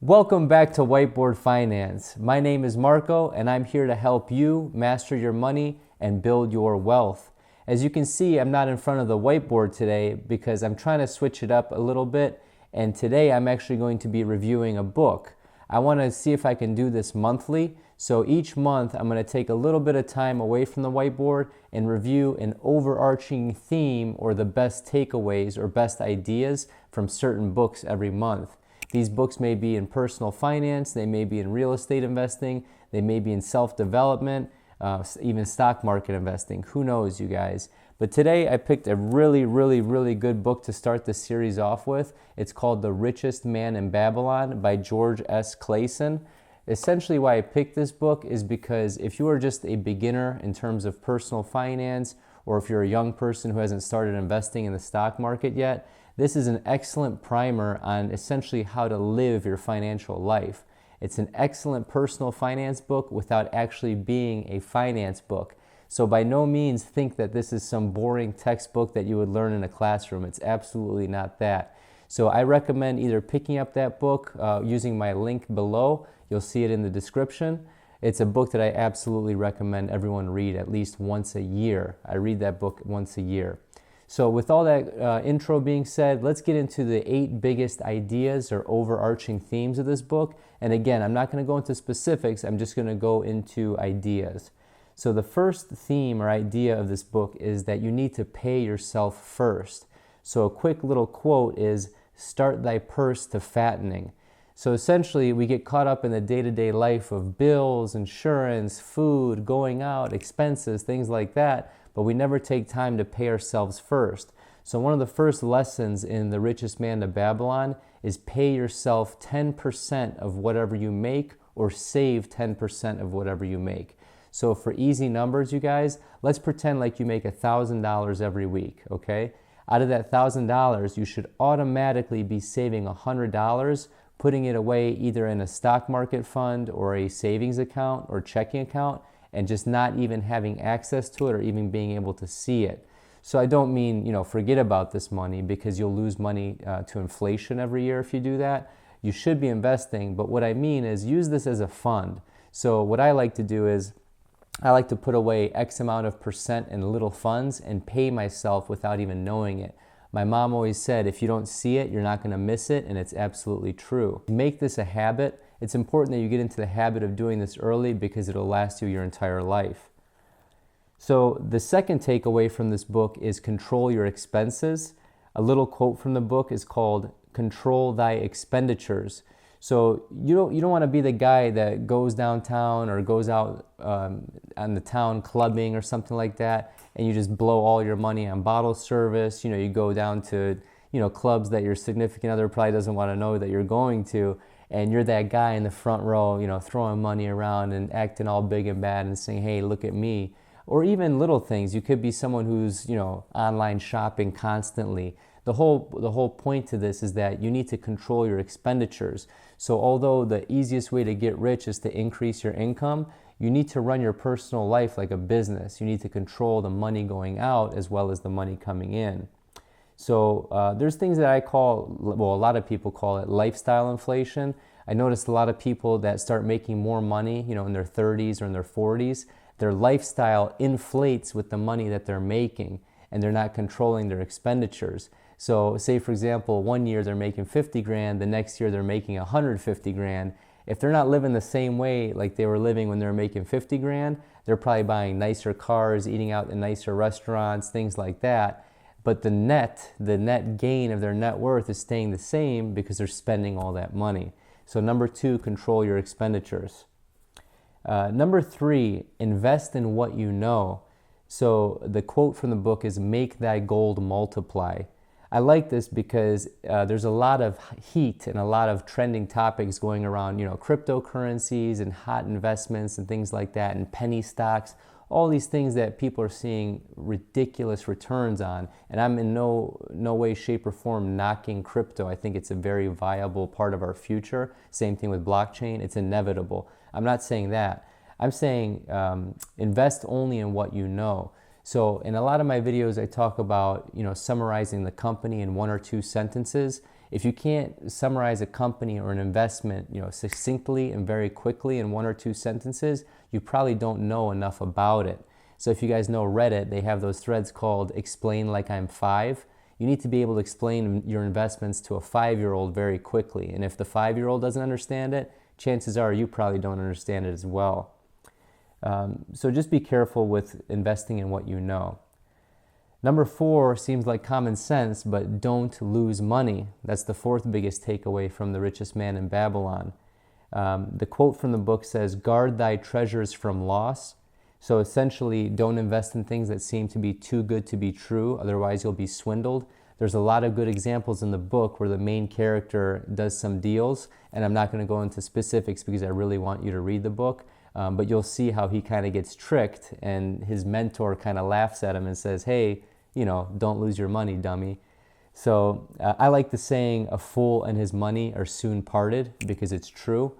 Welcome back to Whiteboard Finance. My name is Marco and I'm here to help you master your money and build your wealth. As you can see, I'm not in front of the whiteboard today because I'm trying to switch it up a little bit, and today I'm actually going to be reviewing a book. I want to see if I can do this monthly. So each month I'm going to take a little bit of time away from the whiteboard and review an overarching theme or the best takeaways or best ideas from certain books every month. These books may be in personal finance, they may be in real estate investing, they may be in self-development, even stock market investing. Who knows, you guys? But today I picked a really good book to start the series off with. It's called The Richest Man in Babylon by George S. Clason. Essentially why I picked this book is because if you are just a beginner in terms of personal finance, or if you're a young person who hasn't started investing in the stock market yet, this is an excellent primer on essentially how to live your financial life. It's an excellent personal finance book without actually being a finance book. So by no means think that this is some boring textbook that you would learn in a classroom. It's absolutely not that. So I recommend either picking up that book using my link below. You'll see it in the description. It's a book that I absolutely recommend everyone read at least once a year. I read that book once a year. So with all that intro being said, let's get into the 8 biggest ideas or overarching themes of this book. And again, I'm not going to go into specifics, I'm just going to go into ideas. So the first theme or idea of this book is that you need to pay yourself first. So a quick little quote is, "Start thy purse to fattening." So essentially, we get caught up in the day-to-day life of bills, insurance, food, going out, expenses, things like that, but we never take time to pay ourselves first. So one of the first lessons in The Richest Man in Babylon is pay yourself 10% of whatever you make, or save 10% of whatever you make. So for easy numbers, you guys, let's pretend like you make $1,000 every week, okay? Out of that $1,000, you should automatically be saving $100, putting it away either in a stock market fund or a savings account or checking account, and just not even having access to it or even being able to see it. So I don't mean, forget about this money, because you'll lose money to inflation every year if you do that. You should be investing, but what I mean is use this as a fund. So what I like to do is I like to put away X amount of percent in little funds and pay myself without even knowing it. My mom always said, if you don't see it, you're not going to miss it, and it's absolutely true. Make this a habit. It's important that you get into the habit of doing this early because it'll last you your entire life. So the second takeaway from this book is control your expenses. A little quote from the book is called, "Control thy expenditures." So you don't want to be the guy that goes downtown or goes out on the town clubbing or something like that, and you just blow all your money on bottle service. You go down to clubs that your significant other probably doesn't want to know that you're going to, and you're that guy in the front row, throwing money around and acting all big and bad and saying, "Hey, look at me." Or even little things. You could be someone who's online shopping constantly. The whole point to this is that you need to control your expenditures. So although the easiest way to get rich is to increase your income, you need to run your personal life like a business. You need to control the money going out as well as the money coming in. So there's things that I call, a lot of people call it lifestyle inflation. I noticed a lot of people that start making more money, in their 30s or in their 40s, their lifestyle inflates with the money that they're making, and they're not controlling their expenditures. So say, for example, one year they're making 50 grand, the next year they're making 150 grand. If they're not living the same way like they were living when they were making 50 grand, they're probably buying nicer cars, eating out in nicer restaurants, things like that. But the net gain of their net worth is staying the same because they're spending all that money. So number 2, control your expenditures. Number 3, invest in what you know. So the quote from the book is, "Make thy gold multiply." I like this because there's a lot of heat and a lot of trending topics going around, cryptocurrencies and hot investments and things like that, and penny stocks, all these things that people are seeing ridiculous returns on. And I'm in no way, shape, or form knocking crypto. I think it's a very viable part of our future. Same thing with blockchain. It's inevitable. I'm not saying that. I'm saying invest only in what you know. So in a lot of my videos, I talk about, summarizing the company in 1 or 2 sentences. If you can't summarize a company or an investment, succinctly and very quickly in 1 or 2 sentences, you probably don't know enough about it. So if you guys know Reddit, they have those threads called Explain Like I'm 5. You need to be able to explain your investments to a 5-year-old very quickly. And if the 5-year-old doesn't understand it, chances are you probably don't understand it as well. So just be careful with investing in what you know. Number 4 seems like common sense, but don't lose money. That's the 4th biggest takeaway from The Richest Man in Babylon. The quote from the book says, "Guard thy treasures from loss." So essentially, don't invest in things that seem to be too good to be true, otherwise you'll be swindled. There's a lot of good examples in the book where the main character does some deals, and I'm not going to go into specifics because I really want you to read the book, but you'll see how he kind of gets tricked, and his mentor kind of laughs at him and says, "Hey, don't lose your money, dummy." So I like the saying, "A fool and his money are soon parted," because it's true.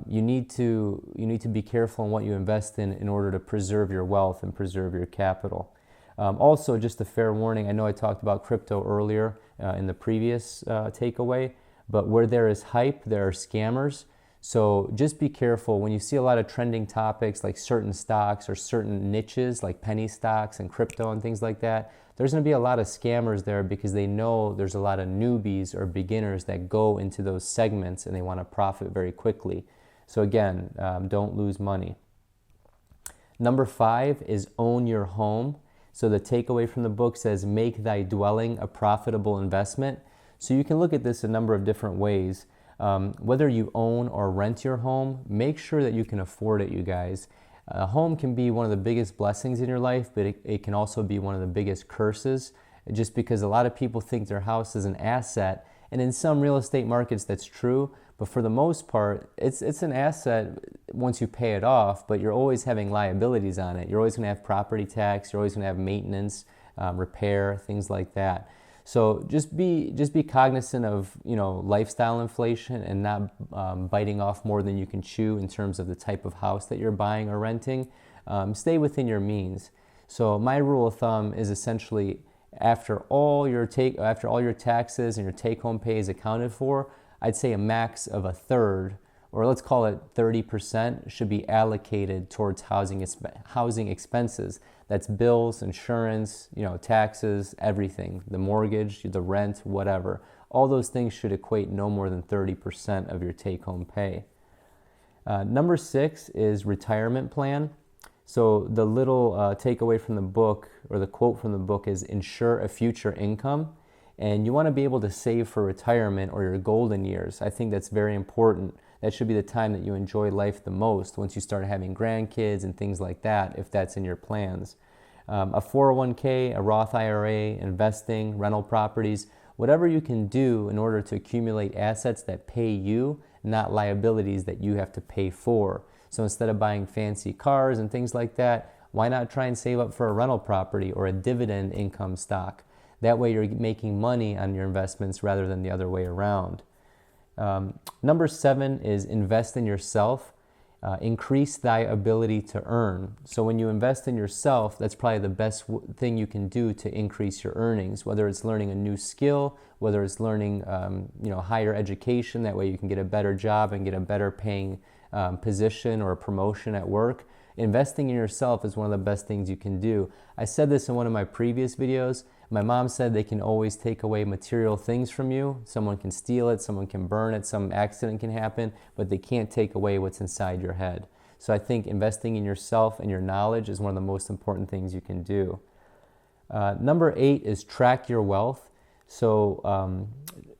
You need to be careful in what you invest in order to preserve your wealth and preserve your capital. Also, just a fair warning, I know I talked about crypto earlier in the previous takeaway, but where there is hype, there are scammers. So just be careful when you see a lot of trending topics like certain stocks or certain niches like penny stocks and crypto and things like that. There's going to be a lot of scammers there because they know there's a lot of newbies or beginners that go into those segments and they want to profit very quickly. So again, don't lose money. Number 5 is own your home. So the takeaway from the book says, "Make thy dwelling a profitable investment." So you can look at this a number of different ways. Whether you own or rent your home, make sure that you can afford it, you guys. A home can be one of the biggest blessings in your life, but it can also be one of the biggest curses, just because a lot of people think their house is an asset. And in some real estate markets, that's true. But for the most part, it's an asset once you pay it off, but you're always having liabilities on it. You're always going to have property tax. You're always going to have maintenance, repair, things like that. So just be cognizant of lifestyle inflation and not biting off more than you can chew in terms of the type of house that you're buying or renting. Stay within your means. So my rule of thumb is essentially after all your taxes and your take-home pay is accounted for, I'd say a max of a third, or let's call it 30%, should be allocated towards housing expenses. That's bills, insurance, taxes, everything, the mortgage, the rent, whatever. All those things should equate no more than 30% of your take-home pay. Number 6 is retirement plan. So the little takeaway from the book, or the quote from the book, is "Insure a future income." And you want to be able to save for retirement or your golden years. I think that's very important. That should be the time that you enjoy life the most once you start having grandkids and things like that, if that's in your plans. A 401k, a Roth IRA, investing, rental properties, whatever you can do in order to accumulate assets that pay you, not liabilities that you have to pay for. So instead of buying fancy cars and things like that, why not try and save up for a rental property or a dividend income stock? That way you're making money on your investments rather than the other way around. Number 7 is invest in yourself. Increase thy ability to earn. So when you invest in yourself, that's probably the best thing you can do to increase your earnings, whether it's learning a new skill, whether it's learning higher education. That way you can get a better job and get a better paying position or a promotion at work. Investing in yourself is one of the best things you can do. I said this in one of my previous videos. My mom said they can always take away material things from you. Someone can steal it, someone can burn it, some accident can happen, but they can't take away what's inside your head. So I think investing in yourself and your knowledge is one of the most important things you can do. Number 8 is track your wealth. So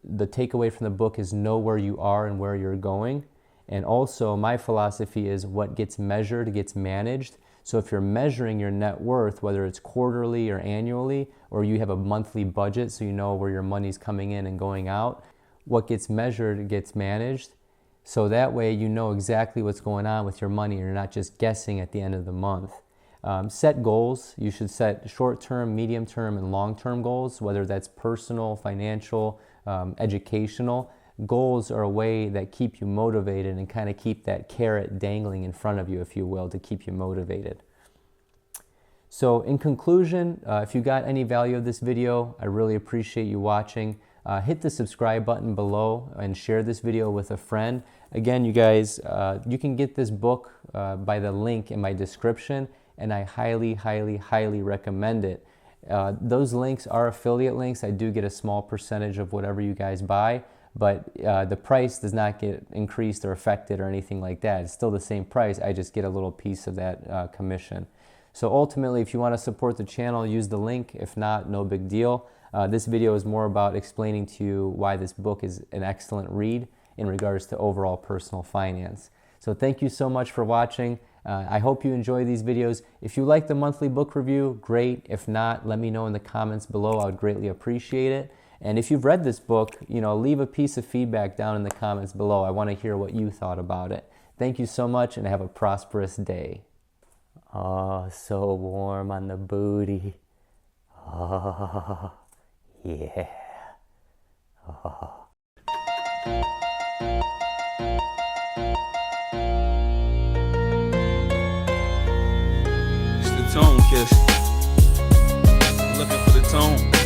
the takeaway from the book is know where you are and where you're going. And also my philosophy is what gets measured gets managed. So if you're measuring your net worth, whether it's quarterly or annually, or you have a monthly budget so you know where your money's coming in and going out, what gets measured gets managed. So that way you know exactly what's going on with your money and you're not just guessing at the end of the month. Set goals. You should set short-term, medium-term, and long-term goals, whether that's personal, financial, educational. Goals are a way that keep you motivated and kind of keep that carrot dangling in front of you, if you will, to keep you motivated. So in conclusion, if you got any value of this video, I really appreciate you watching. hit the subscribe button below and share this video with a friend. Again, you guys, you can get this book by the link in my description, and I highly, highly, highly recommend it. Those links are affiliate links. I do get a small percentage of whatever you guys buy, but the price does not get increased or affected or anything like that. It's still the same price. I just get a little piece of that commission. So ultimately, if you want to support the channel, use the link. If not, no big deal. This video is more about explaining to you why this book is an excellent read in regards to overall personal finance. So thank you so much for watching. I hope you enjoy these videos. If you like the monthly book review, great. If not, let me know in the comments below. I would greatly appreciate it. And if you've read this book, leave a piece of feedback down in the comments below. I want to hear what you thought about it. Thank you so much, and have a prosperous day. Oh, so warm on the booty. Oh, yeah. Oh. It's the tone kiss. Looking for the tone.